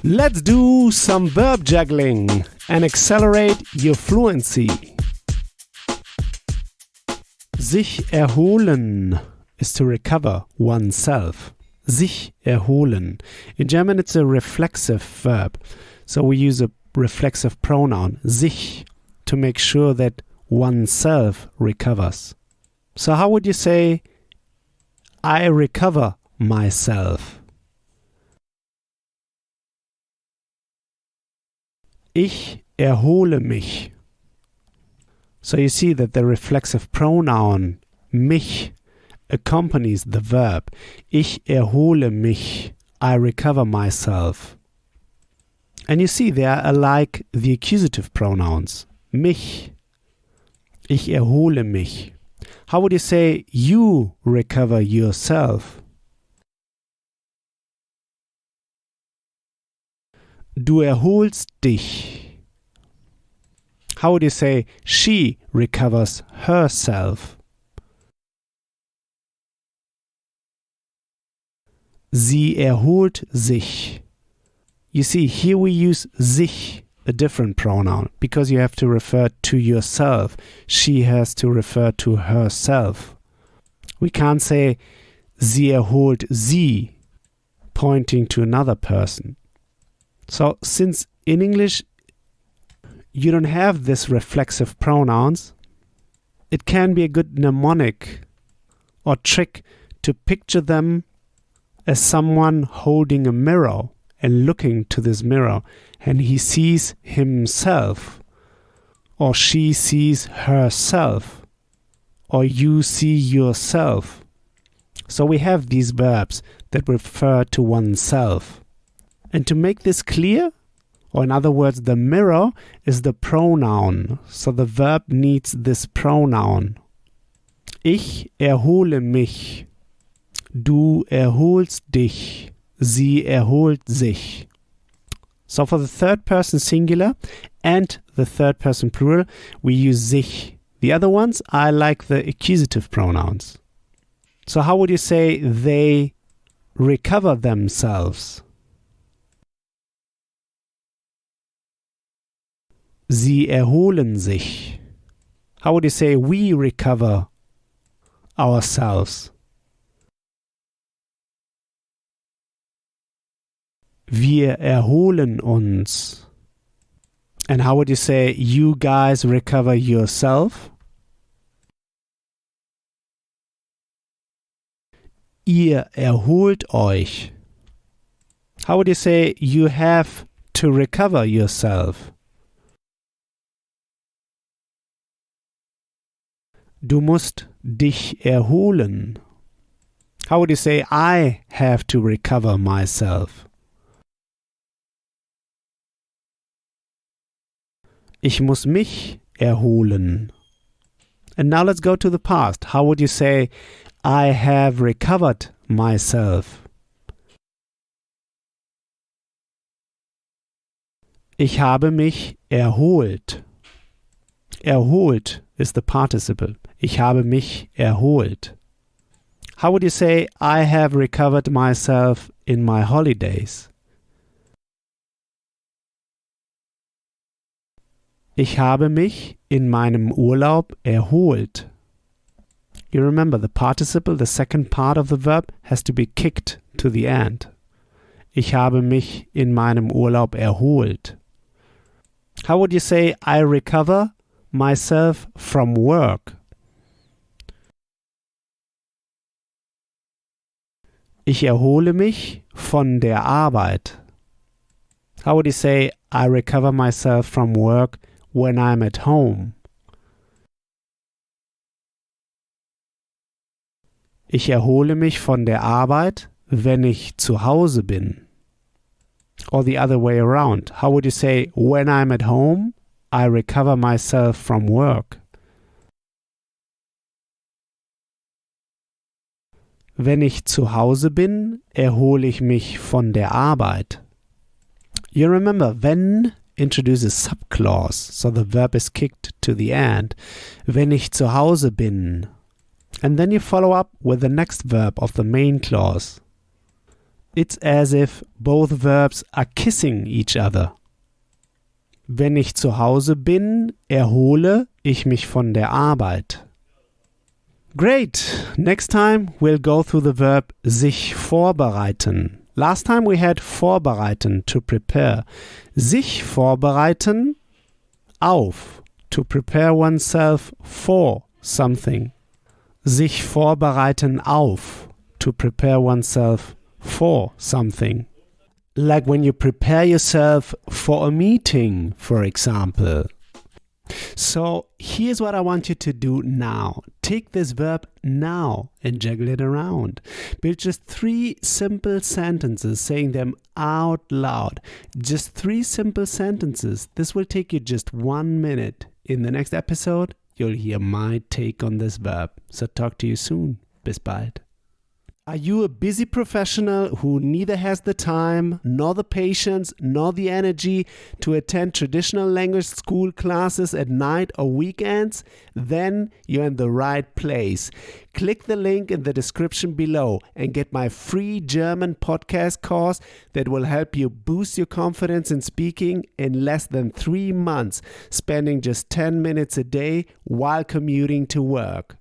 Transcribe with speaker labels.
Speaker 1: Let's do some verb juggling and accelerate your fluency. Sich erholen is to recover oneself. Sich erholen. In German it's a reflexive verb. So we use a reflexive pronoun, sich, to make sure that oneself recovers. So how would you say, I recover myself? Ich erhole mich. So you see that the reflexive pronoun mich accompanies the verb. Ich erhole mich. I recover myself. And you see they are alike the accusative pronouns. Mich. Ich erhole mich. How would you say you recover yourself? Du erholst dich. How would you say she recovers herself? Sie erholt sich. You see, here we use sich, a different pronoun, because you have to refer to yourself. She has to refer to herself. We can't say sie erholt sie, pointing to another person. So, since in English you don't have this reflexive pronouns, it can be a good mnemonic or trick to picture them as someone holding a mirror and looking to this mirror, and he sees himself, or she sees herself, or you see yourself. So we have these verbs that refer to oneself. And to make this clear, or in other words, the mirror is the pronoun. So the verb needs this pronoun. Ich erhole mich. Du erholst dich. Sie erholt sich. So for the third person singular and the third person plural, we use sich. The other ones, I like the accusative pronouns. So how would you say they recover themselves? Sie erholen sich. How would you say we recover ourselves? Wir erholen uns. And how would you say you guys recover yourself? Ihr erholt euch. How would you say you have to recover yourself? Du musst dich erholen. How would you say I have to recover myself? Ich muss mich erholen. And now let's go to the past. How would you say I have recovered myself? Ich habe mich erholt. Erholt is the participle. Ich habe mich erholt. How would you say I have recovered myself in my holidays? Ich habe mich in meinem Urlaub erholt. You remember the participle, the second part of the verb, has to be kicked to the end. Ich habe mich in meinem Urlaub erholt. How would you say I recover myself from work? Ich erhole mich von der Arbeit. How would you say I recover myself from work when I'm at home? Ich erhole mich von der Arbeit, wenn ich zu Hause bin. Or the other way around. How would you say when I'm at home, I recover myself from work? Wenn ich zu Hause bin, erhole ich mich von der Arbeit. You remember, wenn introduces subclause, so the verb is kicked to the end. Wenn ich zu Hause bin. And then you follow up with the next verb of the main clause. It's as if both verbs are kissing each other. Wenn ich zu Hause bin, erhole ich mich von der Arbeit. Great! Next time we'll go through the verb sich vorbereiten. Last time we had vorbereiten, to prepare. Sich vorbereiten, auf, to prepare oneself for something. Sich vorbereiten auf, to prepare oneself for something. Like when you prepare yourself for a meeting, for example. So here's what I want you to do now. Take this verb now and juggle it around. Build just 3 simple sentences, saying them out loud. Just 3 simple sentences. This will take you just 1 minute. In the next episode, you'll hear my take on this verb. So talk to you soon. Bis bald. Are you a busy professional who neither has the time, nor the patience, nor the energy to attend traditional language school classes at night or weekends? Then you're in the right place. Click the link in the description below and get my free German podcast course that will help you boost your confidence in speaking in less than 3 months, spending just 10 minutes a day while commuting to work.